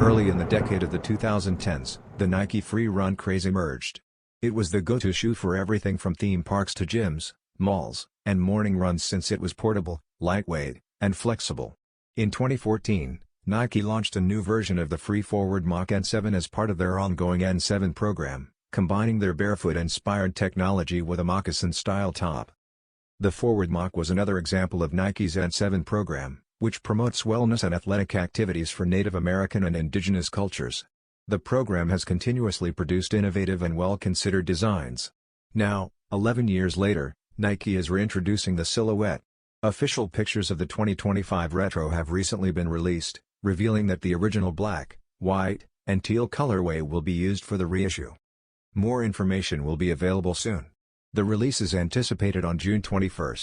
Early in the decade of the 2010s, the Nike Free Run craze emerged. It was the go-to shoe for everything from theme parks to gyms, malls, and morning runs since it was portable, lightweight, and flexible. In 2014, Nike launched a new version of the free Forward Moc N7 as part of their ongoing N7 program, combining their barefoot-inspired technology with a moccasin-style top. The Forward Moc was another example of Nike's N7 program, which promotes wellness and athletic activities for Native American and Indigenous cultures. The program has continuously produced innovative and well-considered designs. Now, 11 years later, Nike is reintroducing the silhouette. Official pictures of the 2025 retro have recently been released, revealing that the original black, white, and teal colorway will be used for the reissue. More information will be available soon. The release is anticipated on June 21.